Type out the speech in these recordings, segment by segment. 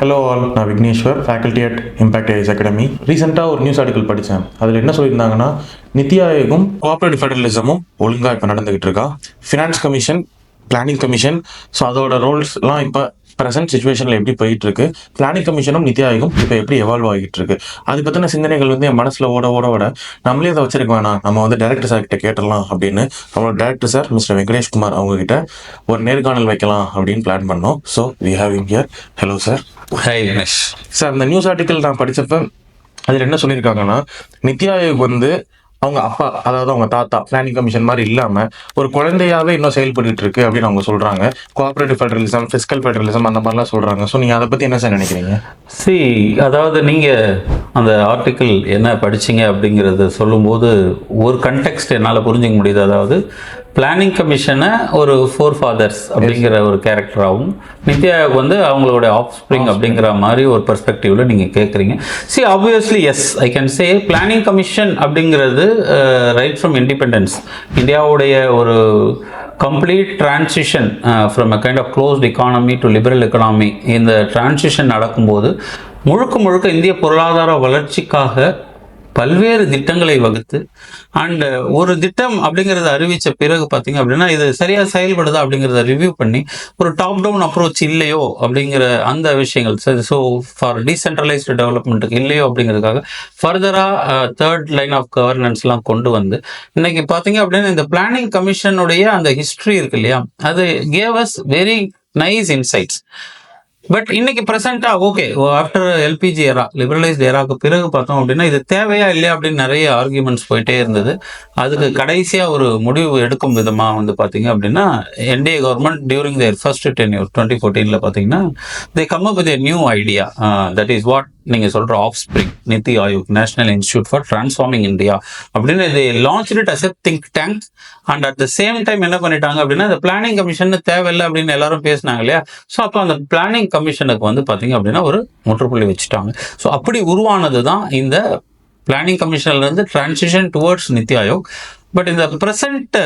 Hello all, நான் Vigneshwar, faculty at impact IS academy. ரீசெண்டாக ஒரு நியூஸ் ஆர்டிக்கல் படித்தேன். அதில் என்ன சொல்லியிருந்தாங்கன்னா, நித்தி ஆயோகும் கோஆப்ரேட்டிவ் ஃபெடரலிசமும் ஒழுங்காக இப்போ நடந்துகிட்டு இருக்கா. Finance commission, planning commission, so அதோட ரோல்ஸ்லாம் இப்போ ப்ரெசென்ட் சுச்சுவேஷனில் எப்படி போயிட்டு இருக்கு, பிளானிங் கமிஷனும் நித்தி ஆயோகும் இப்போ எப்படி எவால்வ் ஆகிட்டு இருக்கு, அது பற்றின சிந்தனைகள் என் மனசில் ஓட நம்மளே அதை வச்சிருக்க வேணாம், நம்ம டேரக்டர் சார் கிட்ட கேட்டலாம் அப்படின்னு நம்மளோட டேரக்டர் சார் மிஸ்டர் வெங்கடேஷ்குமார் அவங்க கிட்ட ஒரு நேர்காணல் வைக்கலாம் அப்படின்னு பிளான் பண்ணோம். So we have in here. Hello sir. Hi Vinesh. Sir, அந்த நியூஸ் ஆர்டிக்கல் நான் படித்தப்ப அதில் என்ன சொல்லியிருக்காங்கன்னா, நித்தி ஆயோக் அவங்க அப்பா, அதாவது அவங்க தாத்தா பிளானிங் கமிஷன் மாதிரி இல்லாமல் ஒரு குழந்தையாவே இன்னும் செயல்பட்டு இருக்கு அப்படின்னு அவங்க சொல்கிறாங்க. கோஆப்ரேட்டிவ் ஃபெடரலிசம், ஃபிஸ்கல் ஃபெடரலிசம் அந்த மாதிரிலாம் சொல்கிறாங்க. ஸோ நீங்கள் அதை பற்றி என்ன சார் நினைக்கிறீங்க? அதாவது நீங்கள் அந்த ஆர்டிக்கிள் என்ன படிச்சிங்க அப்படிங்கிறத சொல்லும்போது ஒரு கண்டெக்ஸ்ட் என்னால் புரிஞ்சிக்க முடியுது. அதாவது பிளானிங் கமிஷனை ஒரு ஃபோர் ஃபாதர்ஸ் அப்படிங்கிற ஒரு கேரக்டராகவும், நித்தி ஆயோக் அவங்களோட ஆஃப் ஸ்ப்ரிங் அப்படிங்கிற மாதிரி ஒரு பெர்ஸ்பெக்டிவ்ல நீங்கள் கேட்குறீங்க. Obviously yes, I can say planning commission அப்படிங்கிறது ரைட் ஃப்ரம் இண்டிபெண்டன்ஸ், இந்தியாவுடைய ஒரு complete transition from a kind of closed economy to liberal economy, இந்த டிரான்சிஷன் நடக்கும்போது முழுக்க இந்திய பொருளாதார வளர்ச்சிக்காக பல்வேறு திட்டங்களை வகுத்து அண்ட் ஒரு திட்டம் அப்படிங்கிறத அறிவித்த பிறகு பார்த்தீங்க அப்படின்னா இது சரியாக செயல்படுதா அப்படிங்கிறத ரிவ்யூ பண்ணி ஒரு டாப் டவுன் அப்ரோச் இல்லையோ அப்படிங்கிற அந்த விஷயங்கள், ஸோ ஃபார் டீசென்ட்ரலைஸ்டு டெவலப்மெண்ட்டுக்கு இல்லையோ அப்படிங்கிறதுக்காக ஃபர்தராக தேர்ட் லைன் ஆஃப் கவர்னன்ஸ்லாம் கொண்டு வந்து இன்னைக்கு பார்த்தீங்க அப்படின்னா இந்த பிளானிங் கமிஷனுடைய அந்த ஹிஸ்ட்ரி இருக்கு இல்லையா, அது gave us very nice insights. But இன்னைக்கு ப்ரெசென்ட்டா ஓகே, ஆஃப்டர் எல்பிஜி ஏரா, லிபரலைஸ்ட் ஏராக்கு பிறகு பார்த்தோம் அப்படின்னா இது தேவையா இல்லையா அப்படின்னு நிறைய ஆர்கியூமெண்ட்ஸ் போயிட்டே இருந்தது. அதுக்கு கடைசியாக ஒரு முடிவு எடுக்கும் விதமாக பார்த்தீங்க அப்படின்னா NDA government during their first tenure 2014 பார்த்தீங்கன்னா they come up with a new idea, that is what நீங்கள் சொல்கிற offspring NITI Aayog, national institute for transforming India அப்படின்னு இது launch it as a think tank. And at the same time என்ன பண்ணிட்டாங்க அப்படின்னா இந்த planning commission தேவையில்லை அப்படின்னு எல்லாரும் பேசினாங்க இல்லையா. ஸோ அப்போ அந்த பிளானிங் கமிஷனுக்கு பார்த்தீங்க அப்படின்னா ஒரு முற்றுப்புள்ளி வச்சுட்டாங்க. ஸோ அப்படி உருவானது தான் இந்த பிளானிங் கமிஷன்லேருந்து transition towards Niti Aayog. But இந்த ப்ரெசன்ட்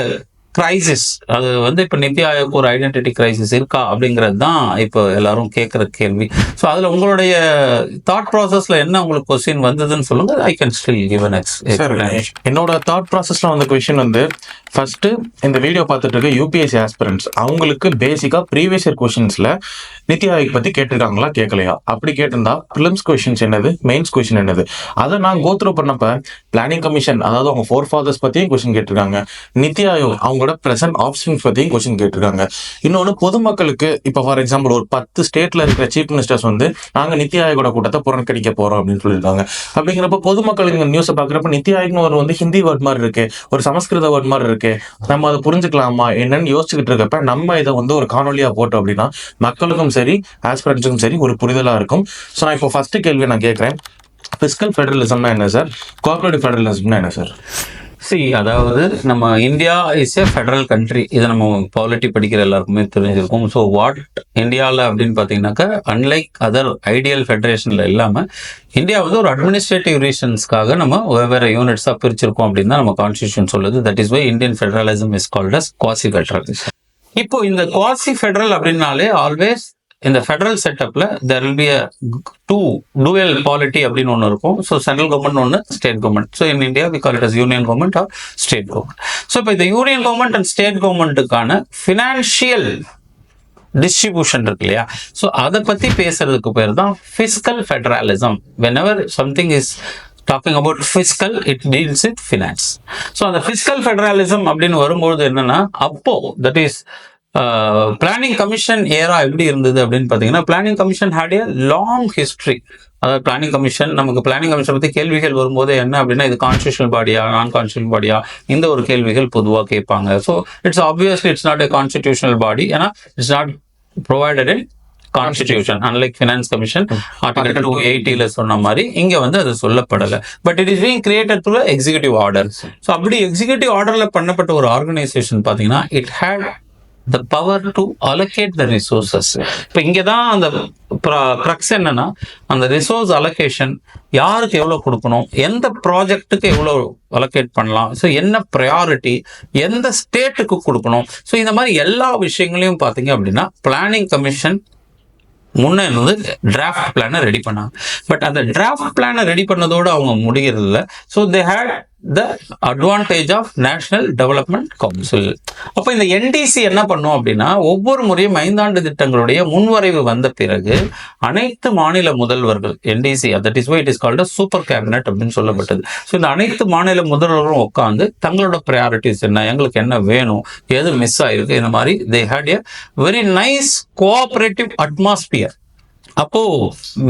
கிரைசிஸ் அது இப்போ நித்தி ஆயோக் ஒரு ஐடென்டிட்டி கிரைசிஸ் இருக்கா அப்படிங்கிறது தான் இப்போ எல்லாரும் கேட்குற கேள்வி. ஸோ அதில் உங்களுடைய தாட் ப்ராசஸில் என்ன உங்களுக்கு கொஸ்டின் வந்ததுன்னு சொல்லுங்க. I can still give an explanation. என்னோட தாட் ப்ராசஸில் வந்த கொஸ்டின் ஃபர்ஸ்ட்டு இந்த வீடியோ பார்த்துட்டு இருக்க யூபிஎஸ்சி ஆஸ்பிரண்ட்ஸ் அவங்களுக்கு பேசிக்காக ப்ரீவியஸ் இயர் கொஸ்டின்ஸில் நித்தி ஆயோக் பற்றி கேட்டிருக்காங்களா கேட்கலையா, அப்படி கேட்டிருந்தா ப்ரிலிம்ஸ் கொஸ்டின்ஸ் என்னது, மெயின்ஸ் கொஸ்டின் என்னது, அதை நான் கோத்ரூ பண்ணப்ப பிளானிங் கமிஷன் அதாவது அவங்க ஃபோர் ஃபாதர்ஸ் பற்றியும் கொஸ்டின் கேட்டிருக்காங்க, நித்தி ஆயோக் அவங்களோட பிரசன்ட் ஆப்ஷன்ஸ் பற்றியும் கொஸ்டின் கேட்டிருக்காங்க. இன்னொன்று பொதுமக்களுக்கு இப்போ ஃபார் எக்ஸாம்பிள் ஒரு 10 ஸ்டேட்டில் இருக்கிற சீஃப் மினிஸ்டர்ஸ் நாங்கள் நித்தி ஆயோகோட கூட்டத்தை புறக்கணிக்க போகிறோம் அப்படின்னு சொல்லியிருக்காங்க. அப்படிங்கிறப்ப பொதுமக்களுக்கு நியூஸை பார்க்குறப்ப நித்தி ஆயோக்னு ஒரு ஹிந்தி வேர்ட் மாதிரி இருக்கு, ஒரு சமஸ்கிருத வேர்ட் மாதிரி இருக்கு, நம்ம அதை புரிஞ்சுக்கலாமா என்னன்னு யோசிச்சுக்கிட்டு இருக்கப்ப நம்ம இதை ஒரு காணொலியா போட்டோம் அப்படின்னா மக்களுக்கும் சரி ஆஸ்பிரண்ட்ஸுக்கும் சரி ஒரு புரிதலா இருக்கும். ஸோ நான் இப்போ ஃபர்ஸ்ட் கேள்வியை நான் கேட்குறேன், ஃபிஸ்கல் ஃபெடரலிசம்னா என்ன சார், கோஆபரேட்டிவ் ஃபெடரலிசம்னா என்ன சார்? அதாவது நம்ம India is a federal country, இதை நம்ம பாலிட்டி படிக்கிற எல்லாருக்குமே தெரிஞ்சிருக்கும். ஸோ வாட் இந்தியாவில் அப்படின்னு பார்த்தீங்கன்னாக்கா அன்லைக் அதர் ஐடியல் ஃபெடரேஷனில் இல்லாமல் இந்தியா ஒரு அட்மினிஸ்ட்ரேட்டிவ் ரீசன்ஸ்க்காக நம்ம வெவ்வேறு யூனிட்ஸாக பிரிச்சிருக்கோம் அப்படின்னு தான் நம்ம கான்ஸ்டியூஷன் சொல்லுது. That is why Indian federalism is called as quasi federal. இப்போ இந்த குவாசி ஃபெடரல் அப்படின்னாலே ஆல்வேஸ் இந்த ஃபெடரல் செட்டப்ல there will be a dual polity அப்படின்னு ஒன்று இருக்கும். ஸோ சென்ட்ரல் கவர்மெண்ட் ஒன்று, state government. So in India we call it as union government or state government. So இப்போ இந்த யூனியன் கவர்மெண்ட் அண்ட் ஸ்டேட் கவர்மெண்ட்டுக்கான ஃபினான்ஷியல் டிஸ்ட்ரிபியூஷன் இருக்கு இல்லையா, ஸோ அதை பற்றி பேசுறதுக்கு பேர் தான் fiscal federalism. Whenever something is talking about fiscal, it deals with finance. So அந்த fiscal federalism அப்படின்னு வரும்போது என்னன்னா அப்போ that is planning commission era எப்படி இருந்தது அப்படின்னு பார்த்தீங்கன்னா planning commission had a long history. அதாவது பிளானிங் கமிஷன் நமக்கு பிளானிங் கமிஷன் பற்றி கேள்விகள் வரும்போது என்ன அப்படின்னா இது கான்ஸ்டியூஷனல் பாடியா நான் கான்ஸ்டியூஷனல் பாடியா இந்த ஒரு கேள்விகள் பொதுவாக கேட்பாங்க. So it's obviously it's not a constitutional body, ஏன்னா it's not provided in constitution. Unlike finance commission article 280 சொன்ன மாதிரி இங்க அது சொல்லப்படலை. But it is being created through executive order. So அப்படி எக்ஸிகியூட்டிவ் ஆர்டர்ல பண்ணப்பட்ட ஒரு ஆர்கனைசேஷன் பார்த்தீங்கன்னா it had the power to allocate the resources. இப்போ இங்கே தான் அந்த க்ரக்ஸ் என்னன்னா அந்த ரிசோர்ஸ் அலோகேஷன் யாருக்கு எவ்வளோ கொடுக்கணும், எந்த ப்ராஜெக்ட்டுக்கு எவ்வளோ அலோகேட் பண்ணலாம், ஸோ என்ன ப்ரையாரிட்டி, எந்த ஸ்டேட்டுக்கு கொடுக்கணும், ஸோ இந்த மாதிரி எல்லா விஷயங்களையும் பார்த்தீங்க அப்படின்னா பிளானிங் கமிஷன் முன்னே வந்து டிராஃப்ட் பிளானை ரெடி பண்ணாங்க. பட் அந்த டிராஃப்ட் பிளானை ரெடி பண்ணதோடு அவங்க முடிகிறதில்ல. So they had the advantage of national development council. அப்போ இந்த என்டிசி என்ன பண்ணும் அப்படின்னா, ஒவ்வொரு முறையும் 5 ஆண்டு திட்டங்களுடைய முன்வரைவு வந்த பிறகு அனைத்து மாநில முதல்வர்கள் NDC, that is why it is called super cabinet அப்படின்னு சொல்லப்பட்டது. ஸோ இந்த அனைத்து மாநில முதல்வர்களும் உட்காந்து தங்களோட ப்ரையாரிட்டிஸ் என்ன, எங்களுக்கு என்ன வேணும், எது மிஸ் ஆயிருக்கு, இந்த மாதிரி they had a very nice cooperative atmosphere. அப்போ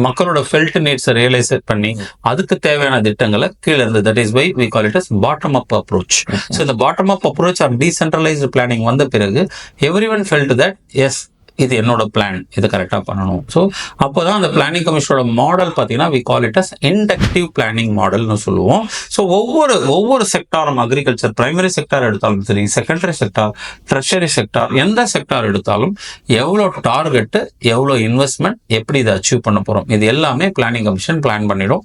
மக்களோட ஃபெல்ட் நீட்ஸை ரியலைஸ் பண்ணி அதுக்கு தேவையான திட்டங்களை கீழே இருந்து, that is why we call it as bottom up approach. So இந்த bottom up approach or decentralised planning வந்த பிறகு every one felt that yes இது என்னோட பிளான், இது கரெக்டாக பண்ணணும். ஸோ அப்போ தான் அந்த பிளானிங் கமிஷனோட மாடல் பார்த்தீங்கன்னா we call it as inductive planning மாடல்னு சொல்லுவோம். ஸோ ஒவ்வொரு செக்டாரும், அக்ரிகல்ச்சர் பிரைமரி செக்டார் எடுத்தாலும் சரி, செகண்டரி செக்டார், ட்ரெஷரி செக்டார், எந்த செக்டார் எடுத்தாலும் எவ்வளோ டார்கெட்டு, எவ்வளோ இன்வெஸ்ட்மெண்ட், எப்படி இதை அச்சீவ் பண்ண போகிறோம், இது எல்லாமே பிளானிங் கமிஷன் பிளான் பண்ணிடும்.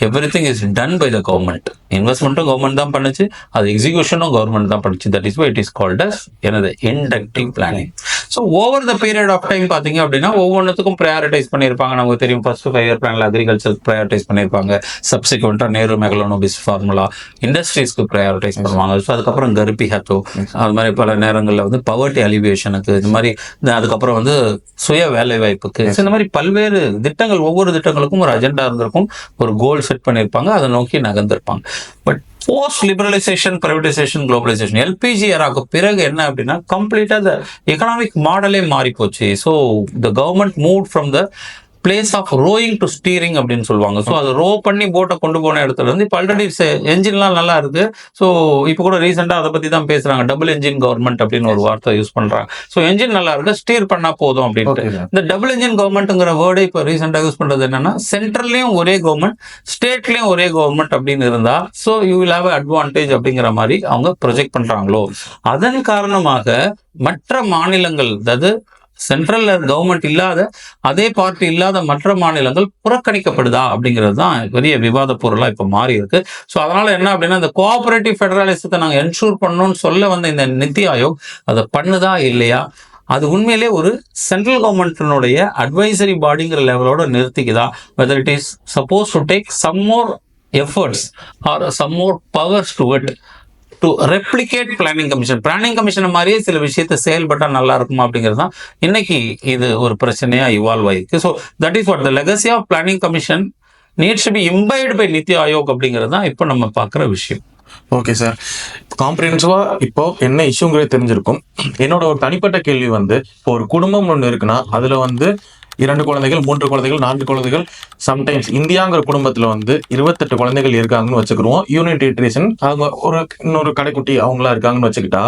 Every thing is done by the government. இன்வெஸ்ட்மெண்ட்டும் கவர்மெண்ட் தான் பண்ணுச்சு, அது எக்ஸிக்யூஷனும் கவர்மெண்ட் தான் பண்ணுச்சு. That is why it is called as எனது inductive planning. So over the period of time பார்த்தீங்க அப்படின்னா ஒவ்வொன்றுத்துக்கும் ப்ரையாரிட்டைஸ் பண்ணியிருப்பாங்க. நமக்கு தெரியும், ஃபர்ஸ்ட் 5 இயர் பிளான்ல அக்ரிகல்ச்சர் ப்ரையாரிட்டைஸ் பண்ணியிருப்பாங்க. சப்சிக்வெண்ட்டாக நேரு மெகலோனோபிஸ் ஃபார்முலா இண்டஸ்ட்ரீஸ்க்கு ப்ரையாரிட்டைஸ் பண்ணுவாங்க. ஸோ அதுக்கப்புறம் கர்பி ஹத்தோ, அது மாதிரி பல நேரங்களில் வந்து பவர்ட்டி அலிவியேஷனுக்கு, இது மாதிரி அதுக்கப்புறம் வந்து சுய வேலை வாய்ப்புக்கு, இந்த மாதிரி பல்வேறு திட்டங்கள், ஒவ்வொரு திட்டங்களுக்கும் ஒரு அஜெண்டா இருந்திருக்கும், ஒரு கோல் செட் பண்ணியிருப்பாங்க, அதை நோக்கி நகர்ந்திருப்பாங்க. But post liberalisation, privatisation, globalisation, LPG ஏராக்கு பிறகு என்ன அப்படின்னா கம்ப்ளீட்டா த எக்கனாமிக் மாடலே மாறி போச்சு. So the government move from the place of rowing to steering அப்படின்னு சொல்லுவாங்க. ஸோ அது ரோ பண்ணி போட்டை கொண்டு போன இடத்துல இருந்து இப்போ ஆல்ரெடி என்ஜின்லாம் நல்லா இருக்கு. ஸோ இப்போ கூட ரீசெண்டாக அதை பற்றி தான் பேசுறாங்க, டபுள் என்ஜின் கவர்மெண்ட் அப்படின்னு ஒரு வார்த்தை யூஸ் பண்றாங்க. ஸோ என்ஜின் நல்லா இருக்கு, ஸ்டீர் பண்ணா போதும் அப்படின்ட்டு. இந்த டபுள் என்ஜின் கவர்மெண்ட்ங்கிற வேர்டை இப்போ ரீசெண்டாக யூஸ் பண்றது என்னன்னா, சென்ட்ரல்லையும் ஒரே கவர்மெண்ட், ஸ்டேட்லயும் ஒரே கவர்மெண்ட் அப்படின்னு இருந்தா so you will have advantage அப்படிங்கிற மாதிரி அவங்க ப்ரொஜெக்ட் பண்றாங்களோ, அதன் காரணமாக மற்ற மாநிலங்கள், அதாவது சென்ட்ரல் கவர்மெண்ட் இல்லாத, அதே பார்ட்டி இல்லாத மற்ற மாநிலங்கள் புறக்கணிக்கப்படுதா அப்படிங்கிறது தான் பெரிய விவாத பொருளா இப்ப மாறி இருக்கு. ஸோ அதனால என்ன அப்படின்னா, இந்த கோஆபரேட்டிவ் ஃபெடரலிசத்தை நாங்க என்ஷூர் பண்ணணும்னு சொல்ல வந்த இந்த நித்தி ஆயோக் அதை பண்ணுதா இல்லையா, அது உண்மையிலே ஒரு சென்ட்ரல் கவர்மெண்ட்டினுடைய அட்வைசரி பாடிங்கிற லெவலோட நிறுத்திக்குதா, whether it is suppose to take some more efforts or some more powers to it to replicate planning commission. Planning commission மாதிரியே சில விஷயத்தை செயல்பட்டா நல்லா இருக்குமா அப்படிங்கிறது தான் இன்னைக்கு இது ஒரு பிரச்சனையா இவால்வ் ஆயிருக்கு. So that is what the legacy of planning commission needs to be imbibed by Niti Aayog அப்படிங்கிறது தான் இப்போ நம்ம பார்க்குற விஷயம். ஓகே சார், காம்ப்ரிஹென்சிவா இப்போ என்ன இஷ்யூங்கிறது தெரிஞ்சிருக்கும். என்னோட ஒரு தனிப்பட்ட கேள்வி வந்து, இப்போ ஒரு குடும்பம் ஒன்று இருக்குன்னா அதுல வந்து 2 குழந்தைகள், 3 குழந்தைகள், 4 குழந்தைகள், சம்டைம்ஸ் இந்தியாங்கிற குடும்பத்துல வந்து 28 குழந்தைகள் இருக்காங்கன்னு வச்சுக்கிறோம். யூனியன் டெரிட்டரிஸ் அவங்க இன்னொரு கடைக்குட்டி அவங்களா இருக்காங்கன்னு வச்சுக்கிட்டா,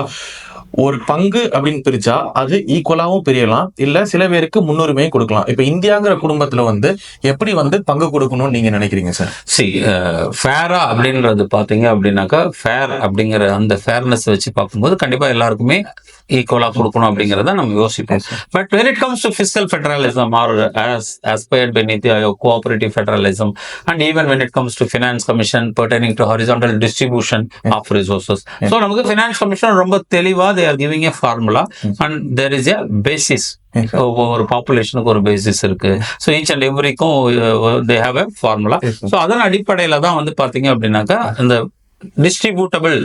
ஒரு பங்கு அப்படின்னு பிரிச்சா அது ஈக்குவலாவும் பிரியலாம், இல்ல சில பேருக்கு முன்னுரிமையும் கொடுக்கலாம். இப்ப இந்தியாங்கிற குடும்பத்துல வந்து எப்படி வந்து பங்கு கொடுக்கணும்னு நீங்க நினைக்கிறீங்க சார்? ஃபேரா அப்படின்றது பாத்தீங்க அப்படின்னாக்கா, ஃபேர் அப்படிங்கிற அந்த ஃபேர்னஸ் வச்சு பார்க்கும்போது கண்டிப்பா எல்லாருக்குமே ஈக்குவலா கொடுக்கணும் அப்படிங்கிறத நம்ம யோசிப்போம். But when it comes to fiscal federalism or as aspired by Niti Aayog, cooperative federalism, and even when it comes to finance commission pertaining to horizontal distribution of resources, so நமக்கு finance commission ரொம்ப தெளிவா they are giving a formula and there is a basis. ஒரு பாப்புலேஷனுக்கு ஒரு basis இருக்கு. So each and எவ்ரிக்கும் they have a formula. So அதன் அடிப்படையில தான் வந்து பாத்தீங்க அப்படின்னாக்கா இந்த டிஸ்ட்ரிபியூட்டபிள்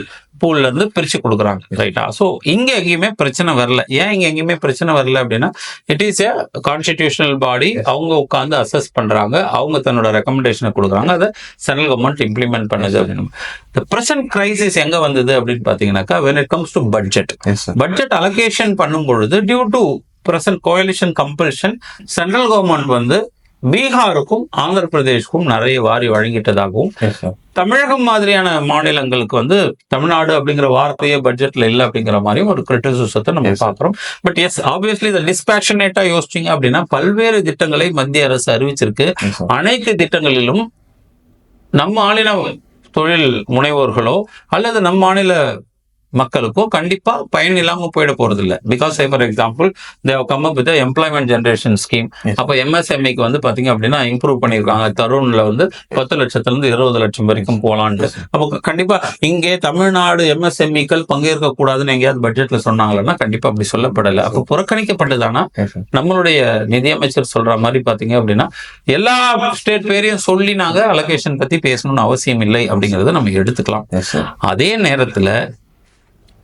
பூல்ல இருந்து பிரிச்சு கொடுக்குறாங்க, ரைட்டா? ஸோ இங்க எங்கேயுமே பிரச்சனை வரல. ஏன் இங்க எங்கேயுமே பிரச்சனை வரல அப்படின்னா, இட் இஸ் ஏ கான்ஸ்டிடியூஷனல் பாடி, அவங்க உட்காந்து அசஸ் பண்றாங்க, அவங்க தன்னோட ரெக்கமெண்டேஷனை கொடுக்குறாங்க, அதை சென்ட்ரல் கவர்மெண்ட் இம்ப்ளிமெண்ட் பண்ணுது அப்படின்னு. இந்த பிரசன்ட் கிரைசிஸ் எங்க வந்தது அப்படின்னு பாத்தீங்கன்னாக்கா, when it comes to budget, budget allocation பண்ணும் பொழுது due to present coalition compulsion, central government வந்து பீகாருக்கும் ஆந்திர பிரதேஷ்க்கும் நிறைய வாரி வழங்கிட்டதாகவும், தமிழகம் மாதிரியான மாநிலங்களுக்கு வந்து தமிழ்நாடு அப்படிங்கிற வார்த்தையே பட்ஜெட்ல இல்லை அப்படிங்கிற மாதிரியும் ஒரு கிரிட்டிசிசத்தை நம்ம பார்க்கிறோம். பட் எஸ் ஆப்வியஸ்லி இதை டிஸ்பேஷனேட்டா யோசிச்சிங்க அப்படின்னா, பல்வேறு திட்டங்களை மத்திய அரசு அறிவிச்சிருக்கு. அனைத்து திட்டங்களிலும் நம்ம மாநில தொழில் முனைவோர்களோ அல்லது நம் மாநில மக்களுக்கோ கண்டிப்பா பயன் இல்லாம போயிட போறது இல்லை. Because for example they come up with employment generation scheme. அப்போ எம்எஸ்எம்இக்கு வந்து பாத்தீங்க அப்படின்னா இம்ப்ரூவ் பண்ணியிருக்காங்க. தருண்ல வந்து 10 லட்சத்துல இருந்து 20 லட்சம் வரைக்கும் போலான்ட்டு. அப்போ கண்டிப்பா இங்கே தமிழ்நாடு எம்எஸ்எம்இக்கள் பங்கேற்க கூடாதுன்னு எங்கேயாவது பட்ஜெட்ல சொன்னாங்கன்னா கண்டிப்பா அப்படி சொல்லப்படலை. அப்போ புறக்கணிக்கப்பட்டதானா? நம்மளுடைய நிதியமைச்சர் சொல்ற மாதிரி பாத்தீங்க அப்படின்னா எல்லா ஸ்டேட் பேரையும் சொல்லி நாங்க அலோகேஷன் பத்தி பேசணும்னு அவசியம் இல்லை அப்படிங்கறத நம்ம எடுத்துக்கலாம். அதே நேரத்துல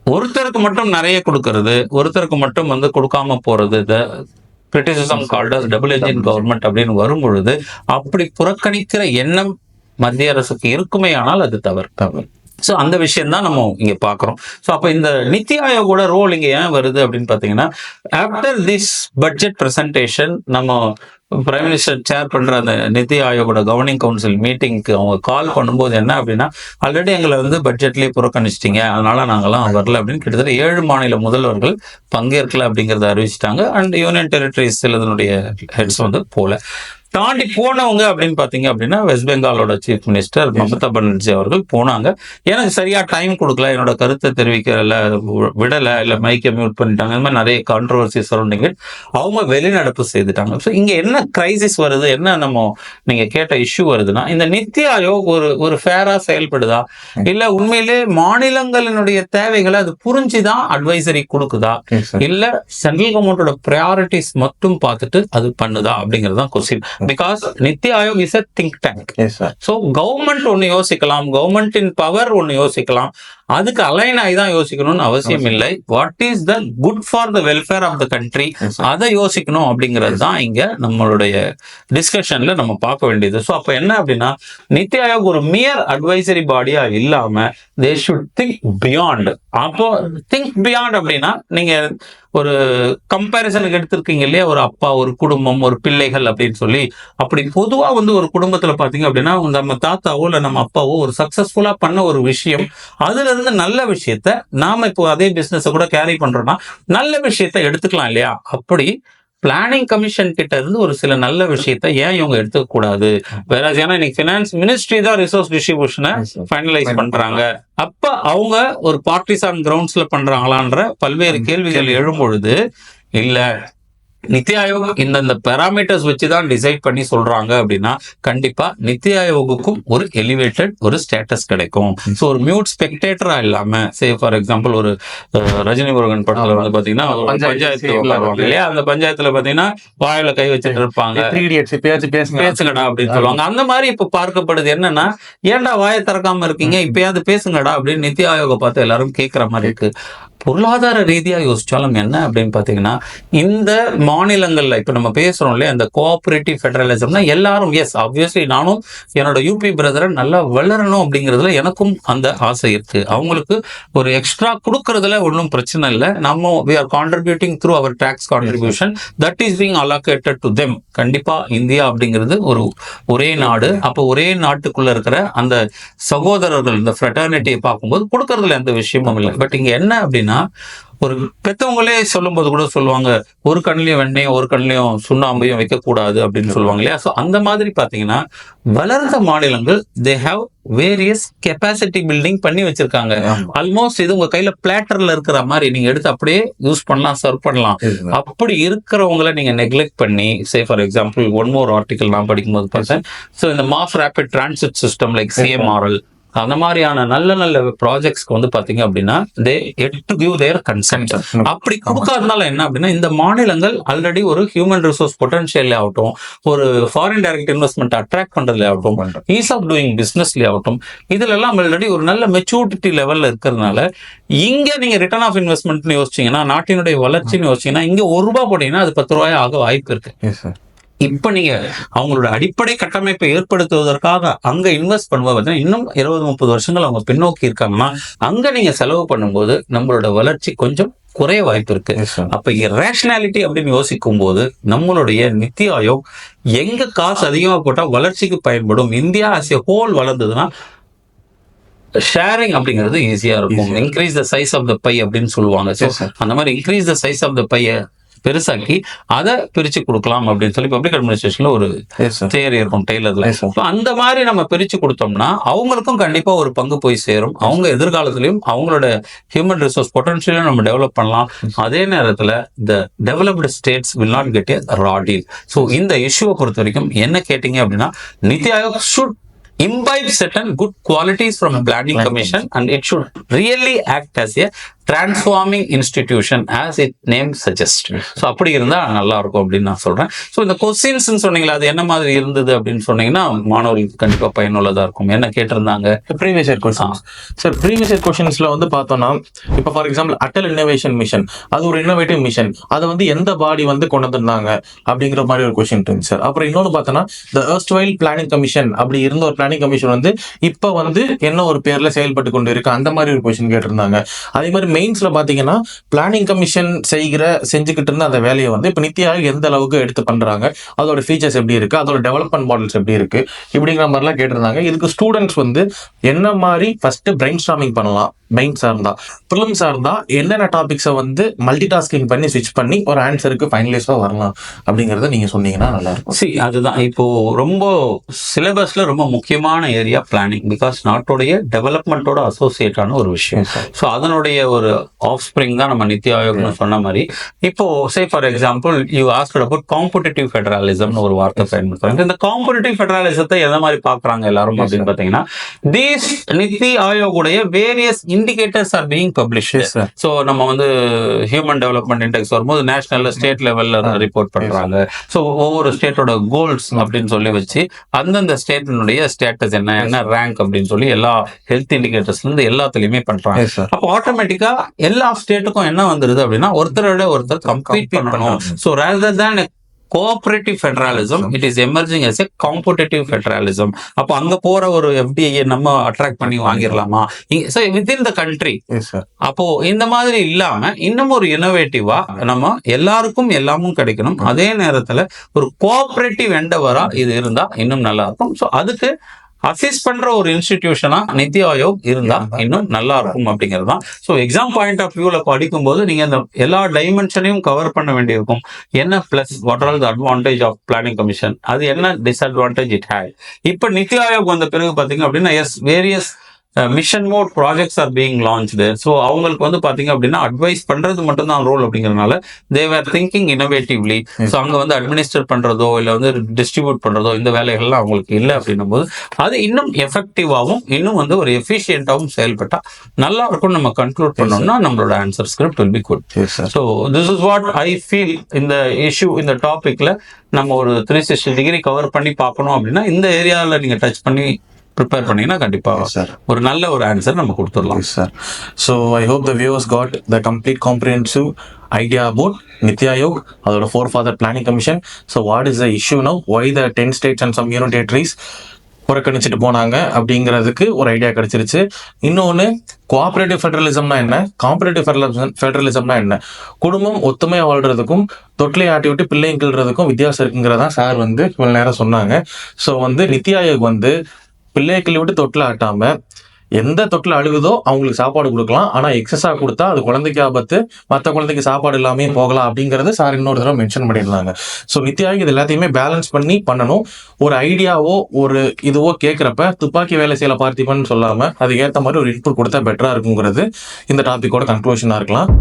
ஒருத்தருக்கு மட்டும் நிறைய கொடுக்கறது, ஒருத்தருக்கு மட்டும் வந்து கொடுக்காம போறது, criticism called as double engine government அப்படின்னு வரும் பொழுது அப்படி புறக்கணிக்கிற எண்ணம் மத்திய அரசுக்கு இருக்குமே ஆனால் அது தவறு. ஸோ அந்த விஷயம் தான் நம்ம இங்க பாக்குறோம். ஸோ அப்ப இந்த நித்தி ஆயோகோட ரோல் இங்க ஏன் வருது அப்படின்னு பாத்தீங்கன்னா, ஆஃப்டர் திஸ் பட்ஜெட் பிரசன்டேஷன் நம்ம பிரைம் மினிஸ்டர் சேர் பண்ற அந்த நிதி ஆயோகோட கவர்னிங் கவுன்சில் மீட்டிங்க்கு அவங்க கால் பண்ணும்போது என்ன அப்படின்னா, ஆல்ரெடி எங்களை வந்து பட்ஜெட்லயே புறக்கணிச்சிட்டீங்க, அதனால நாங்கெல்லாம் வரல அப்படின்னு கிட்டத்தட்ட 7 மாநில முதல்வர்கள் பங்கேற்கல அப்படிங்கறத அறிவிச்சிட்டாங்க. அண்ட் யூனியன் டெரிட்டரிஸ் இதனுடைய ஹெட்ஸ் வந்து போல தாண்டி போனவங்க அப்படின்னு பாத்தீங்க அப்படின்னா, வெஸ்ட் பெங்காலோட சீஃப் மினிஸ்டர் மம்தா பானர்ஜி அவர்கள் போனாங்க. எனக்கு சரியா டைம் கொடுக்கல, என்னோட கருத்தை தெரிவிக்கல, விடல, இல்ல மைக்கை மியூட் பண்ணிட்டாங்க, இந்த மாதிரி நிறைய கான்ட்ரவர்சி சரௌண்டிங் அவங்க வெளிநடப்பு செய்துட்டாங்க. ஸோ இங்க என்ன கிரைசிஸ் வருது, என்ன நம்ம நீங்க கேட்ட இஷ்யூ வருதுன்னா, இந்த நித்தி ஆயோக் ஒரு ஃபேரா செயல்படுதா, இல்ல உண்மையிலே மாநிலங்களினுடைய தேவைகளை அது புரிஞ்சுதான் அட்வைசரி கொடுக்குதா, இல்ல சென்ட்ரல் கவர்மெண்டோட ப்ரையாரிட்டிஸ் மட்டும் பார்த்துட்டு அது பண்ணுதா அப்படிங்கறதுதான் question. Because NITI Aayog is a think tank. So government ஒன்னு யோசிக்கலாம், கவர்மெண்டின் பவர் ஒன்னு யோசிக்கலாம், அதுக்கு அலைன் ஆகி தான் யோசிக்கணும்னு அவசியம் இல்லை. What is the good for the welfare of the country அதை யோசிக்கணும் அப்படிங்கிறது தான் இங்க நம்மளுடைய டிஸ்கஷன்ல நம்ம பார்க்க வேண்டியது. ஸோ அப்போ என்ன அப்படின்னா, நித்தி ஆயோக் ஒரு மியர் அட்வைசரி பாடியா இல்லாம தே ஷுட் திங்க் பியாண்ட். அப்போ திங்க் பியாண்ட் அப்படின்னா நீங்க ஒரு கம்பேரிசனுக்கு எடுத்திருக்கீங்க இல்லையா, ஒரு அப்பா, ஒரு குடும்பம், ஒரு பிள்ளைகள் அப்படின்னு சொல்லி. அப்படி பொதுவா வந்து ஒரு குடும்பத்துல பாத்தீங்க அப்படின்னா, நம்ம தாத்தாவோ இல்ல நம்ம அப்பாவோ ஒரு சக்சஸ்ஃபுல்லா பண்ண ஒரு விஷயம், அதுல இருந்து நல்ல விஷயத்த நாம இப்போ அதே பிசினஸ் கூட கேரி பண்றோம்னா நல்ல விஷயத்த எடுத்துக்கலாம் இல்லையா. அப்படி பிளானிங் கமிஷன் கிட்ட இருந்து ஒரு சில நல்ல விஷயத்த ஏன் இவங்க எடுத்துக்க கூடாது? வேற ஏன்னா இன்னைக்கு பினான்ஸ் மினிஸ்ட்ரி தான் ரிசோர்ஸ் டிஸ்ட்ரிபியூஷனை ஃபைனலைஸ் பண்றாங்க. அப்ப அவங்க ஒரு பார்ட்டிசான் கிரவுண்ட்ஸ்ல பண்றாங்களான்ற பல்வேறு கேள்விகள் எழும்பொழுது, இல்ல நித்தி ஆயோக் இந்த பேராமீட்டர்ஸ் வச்சுதான் டிசைட் பண்ணி சொல்றாங்க அப்படின்னா கண்டிப்பா நித்தி ஆயோகுக்கும் ஒரு எலிவேட்டட் ஒரு ஸ்டேட்டஸ் கிடைக்கும். ஸோ ஒரு மியூட் ஸ்பெக்டேட்டரா இல்லாம, சே ஃபார் எக்ஸாம்பிள் ஒரு ரஜினி முருகன் படத்துல வந்து பாத்தீங்கன்னா பஞ்சாயத்து உட்காருவாங்க இல்லையா, அந்த பஞ்சாயத்துல பாத்தீங்கன்னா வாயில கை வச்சுட்டு இருப்பாங்க, பேசுங்கடா அப்படின்னு சொல்லுவாங்க. அந்த மாதிரி இப்ப பார்க்கப்படுது என்னன்னா, ஏன்டா வாயை திறக்காம இருக்கீங்க, இப்பயாவது பேசுங்கடா அப்படின்னு நித்தி ஆயோக பார்த்து எல்லாரும் கேட்கிற மாதிரி இருக்கு. பொருளாதார ரீதியா யோசிச்சாலும் என்ன அப்படின்னு பாத்தீங்கன்னா, இந்த மாநிலங்கள்ல இப்ப நம்ம பேசுறோம் இல்லையா, அந்த கோஆபரேட்டிவ் ஃபெடரலிசம்னா எல்லாரும் எஸ் ஆப்வியஸ்லி நானும் என்னோட யூபி பிரதரை நல்லா வளரணும் அப்படிங்கிறதுல எனக்கும் அந்த ஆசை இருக்கு. அவங்களுக்கு ஒரு எக்ஸ்ட்ரா கொடுக்கறதுல ஒன்றும் பிரச்சனை இல்லை. நம்ம we are contributing through our tax contribution that is being allocated to them. கண்டிப்பா இந்தியா அப்படிங்கிறது ஒரே நாடு. அப்போ ஒரே நாட்டுக்குள்ள இருக்கிற அந்த சகோதரர்கள் இந்த ஃப்ரெட்டர்னிட்டியை பார்க்கும்போது கொடுக்கறதுல எந்த விஷயமும் இல்லை. பட் இங்க என்ன அப்படின்னா, ஒரு பெத்தவங்களே சொல்லும் போது கூட சொல்லுவாங்க, ஒரு கண்ணிலையும் வெண்ணையும் ஒரு கண்ணிலையும் சுண்ணாம்பையும் வைக்க கூடாது அப்படின்னு சொல்லுவாங்க இல்லையா. ஸோ அந்த மாதிரி பாத்தீங்கன்னா வளர்ந்த மாநிலங்கள் they have various capacity building பண்ணி வச்சிருக்காங்க. ஆல்மோஸ்ட் இது உங்க கையில பிளாட்டர்ல இருக்கிற மாதிரி நீங்க எடுத்து அப்படியே யூஸ் பண்ணலாம், சர்வ் பண்ணலாம். அப்படி இருக்கிறவங்களை நீங்க நெக்லெக்ட் பண்ணி, say for example one more article நான் படிக்கும்போது பார்த்தேன். ஸோ இந்த mass rapid transit system like CMRL அந்த மாதிரியான நல்ல நல்ல ப்ராஜெக்ட்ஸ்க்கு வந்து பாத்தீங்க அப்படின்னா they had to give their consent. அப்படி கொடுக்காதனால என்ன அப்படின்னா, இந்த மாநிலங்கள் ஆல்ரெடி ஒரு ஹியூமன் ரிசோர்ஸ் பொட்டன்ஷியல் ஆகட்டும், ஒரு ஃபாரின் டைரக்ட் இன்வெஸ்ட்மெண்ட் அட்ராக்ட் பண்றதுல ஆகட்டும், ஈஸ் ஆஃப் டூயிங் பிசினஸ்ல ஆகட்டும், இதுல எல்லாம் ஆல்ரெடி ஒரு நல்ல மெச்சூரிட்டி லெவல்ல இருக்கிறதுனால இங்க நீங்க ரிட்டர்ன் ஆஃப் இன்வெஸ்ட்மெண்ட்னு யோசிச்சீங்கன்னா, நாட்டினுடைய வளர்ச்சின்னு யோசிச்சீங்கன்னா, இங்க ₹1 போட்டீங்கன்னா அது ₹10 ஆக வாய்ப்பு இருக்கு. இப்ப நீங்க அவங்களோட அடிப்படை கட்டமைப்பை ஏற்படுத்துவதற்காக அங்க இன்வெஸ்ட் பண்ணும்போது இன்னும் 20-30 வருஷங்கள் அவங்க பின்னோக்கி இருக்காங்கன்னா, அங்க நீங்க செலவு பண்ணும்போது நம்மளோட வளர்ச்சி கொஞ்சம் குறைய வாய்ப்பு இருக்கு. அப்ப ரேஷனாலிட்டி அப்படின்னு யோசிக்கும் போது நம்மளுடைய நித்தி ஆயோக் எங்க காசு அதிகமா போட்டா வளர்ச்சிக்கு பயன்படும், இந்தியா ஆஸ் எ ஹோல் வளர்ந்ததுன்னா ஷேரிங் அப்படிங்கிறது ஈஸியா இருக்கும். Increase the size of the pie அப்படின்னு சொல்லுவாங்க. அந்த மாதிரி increase the size of the பைய பெருசாக்கி அதை பிரிச்சு கொடுக்கலாம் அப்படின்னு சொல்லி பப்ளிக் அட்மினிஸ்ட்ரேஷன்ல ஒரு எஸ் சார். தியரி இருக்கும் டெய்லர்ல. Yes, sir. So, அந்த மாதிரி நம்ம பிரிச்சு கொடுத்தோம்னா அவங்களுக்கும் கண்டிப்பா ஒரு பங்கு போய் சேரும். அவங்க எதிர்காலத்திலையும் அவங்களோட ஹியூமன் ரிசோர்ஸ் பொட்டன்ஷியலும் நம்ம டெவலப் பண்ணலாம். அதே நேரத்துல the developed states will not get a raw deal. So இந்த இஷ்யூவை பொறுத்த வரைக்கும் என்ன கேட்டீங்க அப்படின்னா, NITI Aayog should imbibe certain good qualities from a planning commission and it should really act as a transforming institution as its name suggests. So அப்படி இருந்தா நல்லா இருக்கும் அப்படின்னு நான் சொல்றேன். ஸோ இந்த கொஸ்டின்ஸ் சொன்னீங்களா, அது என்ன மாதிரி இருந்தது அப்படின்னு சொன்னீங்கன்னா மாணவர்களுக்கு கண்டிப்பா பயனுள்ளதா இருக்கும். என்ன கேட்டிருந்தாங்க? Previous year questions sir. Previous year கொஸ்டின்ஸ்ல வந்து பார்த்தோம்னா, இப்போ for example Atal innovation mission, அது ஒரு இன்னோவேட்டிவ் மிஷன், அதை வந்து எந்த பாடி வந்து கொண்டு வந்திருந்தாங்க அப்படிங்கிற மாதிரி ஒரு கொஸ்டின் இருந்துச்சு சார். அப்புறம் இன்னொன்று பார்த்தோன்னா, த erstwhile பிளானிங் கமிஷன் அப்படி இருந்த ஒரு பிளானிங் கமிஷன் வந்து இப்போ வந்து என்ன ஒரு பேர்ல செயல்பட்டு கொண்டு இருக்கு, அந்த மாதிரி ஒரு கொஸ்டின் கேட்டிருந்தாங்க. அதே மாதிரி மெயின்ஸ்ல பாத்தீங்கன்னா பிளானிங் கமிஷன் செஞ்சுக்கிட்டு இருந்த அந்த வேலையை வந்து இப்ப நித்தி ஆயோக் எந்த அளவுக்கு எடுத்து பண்றாங்க, அதோட ஃபீச்சர்ஸ் எப்படி இருக்கு, அதோட டெவலப்மெண்ட் மாடல்ஸ் எப்படி இருக்கு, இப்படிங்கிற மாதிரிலாம் கேட்டிருந்தாங்க. இதுக்கு ஸ்டூடெண்ட்ஸ் வந்து என்ன மாதிரி ஃபர்ஸ்ட் பிரைன் ஸ்டார்மிங் பண்ணலாம், மெயின்ஸா இருந்தா, ப்ரிலிம்ஸா இருந்தா என்னென்ன டாபிக்ஸை வந்து மல்டி டாஸ்கிங் பண்ணி ஸ்விட்ச் பண்ணி ஒரு ஆன்சருக்கு ஃபைனலைஸா வரலாம் அப்படிங்கறத நீங்க சொன்னீங்கன்னா நல்லா இருக்கும். அதுதான் இப்போ ரொம்ப சிலபஸ்ல ரொம்ப முக்கியமான ஏரியா பிளானிங். பிகாஸ் நாட்டோடைய டெவலப்மெண்ட்டோட அசோசியேட் ஆன ஒரு விஷயம். ஸோ அதனுடைய ஒரு ஆஃப் ஸ்பிரிங் தான் நம்ம நித்தி ஆயோக்னு சொன்ன மாதிரி. இப்போ say for example you asked about competitive ஃபெடரலிசம்னு ஒரு வார்த்தை பயன்படுத்துறாங்க. இந்த காம்படிட்டிவ் ஃபெடரலிசத்தை எந்த மாதிரி பாக்குறாங்க எல்லாரும் அப்படின்னு பாத்தீங்கன்னா, தீஸ் நித்தி ஆயோகுடைய various indicators are being published. So நம்ம வந்து ஹியூமன் டெவலப்மெண்ட் இண்டெக்ஸ் வரும்போது நேஷனல்ல ஸ்டேட் லெவல்ல ரிப்போர்ட் பண்றாங்க. ஸோ ஒவ்வொரு ஸ்டேட்டோட கோல்ஸ் அப்படின்னு சொல்லி வச்சு அந்தந்த ஸ்டேட்டினுடைய ஸ்டேட்டஸ் என்ன ரேங்க் அப்படின்னு சொல்லி எல்லா ஹெல்த் இண்டிகேட்டர்ஸ்ல இருந்து எல்லாத்துலயுமே பண்றாங்க. அப்போ ஆட்டோமேட்டிக்கா எல்லா ஸ்டேட்டுக்கும் என்ன வந்துருது அப்படின்னா, ஒருத்தரோட ஒருத்தர் கம்பீட் பண்ணணும். So rather than cooperative federalism it is emerging as a competitive federalism. அப்போ அங்க போற ஒரு எஃப்டிஐ நம்ம அட்ராக்ட் பண்ணி வாங்கிடலாமா வித்தின் த கண்ட்ரி. அப்போ இந்த மாதிரி இல்லாம இன்னும் ஒரு இனோவேட்டிவா நம்ம எல்லாருக்கும் எல்லாமும் கிடைக்கணும். அதே நேரத்துல ஒரு கோஆபரேட்டிவ் எண்டவரா இது இருந்தா இன்னும் நல்லா இருக்கும். ஸோ அதுக்கு அசிஸ்ட் பண்ற ஒரு இன்ஸ்டிடியூஷனா நித்தி ஆயோக் இருந்தா இன்னும் நல்லா இருக்கும் அப்படிங்கிறது தான். ஸோ எக்ஸாம் பாயிண்ட் ஆஃப் வியூல படிக்கும் போது நீங்க இந்த எல்லா டைமென்ஷனையும் கவர் பண்ண வேண்டியிருக்கும். என்ன plus, what are the advantage of planning commission, அது என்ன டிஸ்அட்வான்டேஜ் இட் ஹேட். இப்ப நித்தி ஆயோக் வந்த பிறகு பாத்தீங்க அப்படின்னா, yes various mission mode projects are being launched. So அவங்களுக்கு வந்து பாத்தீங்க அப்படின்னா அட்வைஸ் பண்றது மட்டும் தான் ரோல் அப்படிங்கறதுனால தே வேர் திங்கிங் இனோவேட்டிவ்லி. ஸோ அங்க வந்து அட்மினிஸ்டர் பண்றதோ இல்ல வந்து டிஸ்ட்ரிபியூட் பண்றதோ இந்த வேலைகள்லாம் அவங்களுக்கு இல்லை அப்படின்னும் போது அது இன்னும் எஃபெக்டிவாகவும் இன்னும் வந்து ஒரு எஃபிஷியன்டாகவும் செயல்பட்டா நல்லா இருக்கும். நம்ம கன்க்ளூட் பண்ணோம்னா நம்மளோட answer script will be good. So this is what I feel. இந்த இஷ்யூ இந்த டாபிக்ல நம்ம ஒரு 360 டிகிரி கவர் பண்ணி பார்க்கணும் அப்படின்னா இந்த ஏரியாவில் நீங்க டச் பண்ணி ப்ரிப்பேர் பண்ணீங்கன்னா கண்டிப்பா ஒரு நல்ல ஒரு ஆன்சர் நம்ம கொடுத்துடலாம் sir. So I hope the viewers got the complete comprehensive idea about NITI Aayog, அதோட forefather planning commission. So what is the issue now, why the 10 states and some union territories புறக்கணிச்சுட்டு போனாங்க அப்படிங்கிறதுக்கு ஒரு ஐடியா கிடைச்சிருச்சு. இன்னொன்று, கோஆபரேட்டிவ் ஃபெடரலிசம்னா என்ன, காம்பரேட்டிவ் ஃபெடரலிசம்னா என்ன, குடும்பம் ஒத்துமையா வாழ்றதுக்கும் தொட்டிலை ஆட்டி விட்டு பிள்ளைங்க கிள்றதுக்கும் வித்தியாசம் இருக்குங்கிறதா சார் வந்து இவ்வளவு நேரம் சொன்னாங்க. ஸோ வந்து நித்தி ஆயோக் வந்து பிள்ளையை கிள்ளி விட்டு தொட்டில் ஆட்டாம எந்த தொட்டில் அழுகுதோ அவங்களுக்கு சாப்பாடு கொடுக்கலாம், ஆனா எக்ஸஸா கொடுத்தா அது குழந்தைக்கு ஆபத்து, மற்ற குழந்தைக்கு சாப்பாடு இல்லாமே போகலாம் அப்படிங்கறது சார் இன்னொரு தடவை மென்ஷன் பண்ணியிருந்தாங்க. ஸோ நித்தி ஆயோக் இது எல்லாத்தையுமே பேலன்ஸ் பண்ணி பண்ணணும். ஒரு ஐடியாவோ ஒரு இதுவோ கேட்கிறப்ப துப்பாக்கி வேலை செய்யல பார்த்திபன் சொல்லாம அதுக்கு ஏற்ற மாதிரி ஒரு இன்புட் கொடுத்தா பெட்டரா இருக்குங்கிறது இந்த டாபிக்கோட கன்க்ளூஷனா இருக்கலாம்.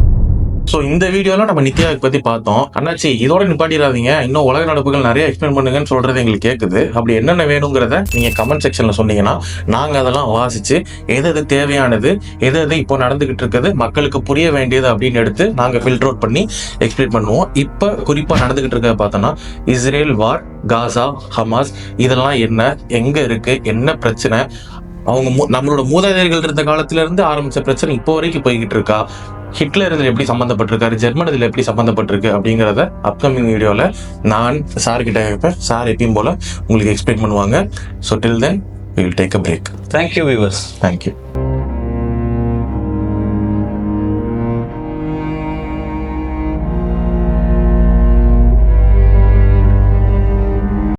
ஸோ இந்த வீடியோல நம்ம நித்தி ஆயோக் பத்தி பார்த்தோம். அண்ணாச்சி இதோட நிப்பாட்டிடாதீங்க, இன்னும் உலக நடப்புகள் நிறைய எக்ஸ்பிளைன் பண்ணுங்கன்னு சொல்றது எங்களுக்கு கேட்குது. அப்படி என்னென்ன வேணுங்கிறத நீங்க கமெண்ட் செக்ஷன்ல சொன்னீங்கன்னா நாங்க அதெல்லாம் வாசிச்சு எது தேவையானது, எது இப்போ நடந்துகிட்டு இருக்குது, மக்களுக்கு புரிய வேண்டியது அப்படின்னு எடுத்து நாங்க ஃபில்டர் அவுட் பண்ணி எக்ஸ்பிளைன் பண்ணுவோம். இப்போ குறிப்பா நடந்துகிட்டு இருக்க பார்த்தோம்னா இஸ்ரேல் வார், காசா, ஹமாஸ், இதெல்லாம் என்ன, எங்க இருக்கு, என்ன பிரச்சனை, அவங்க நம்மளோட மூதாதையர்கள் இருந்த காலத்துல இருந்து ஆரம்பிச்ச பிரச்சனை இப்போ வரைக்கும் போய்கிட்டு இருக்கா, ஹிட்லர் இதில் எப்படி சம்மந்தப்பட்டிருக்காரு, ஜெர்மன் இதில் எப்படி சம்மந்தப்பட்டிருக்கு அப்படிங்கிறத அப்கமிங் வீடியோவில் நான் சார் கிட்ட கேட்பேன். சார் எப்பயும் போல உங்களுக்கு எக்ஸ்பிளைன் பண்ணுவாங்க. So till then we will take a break. Thank you viewers. Thank you.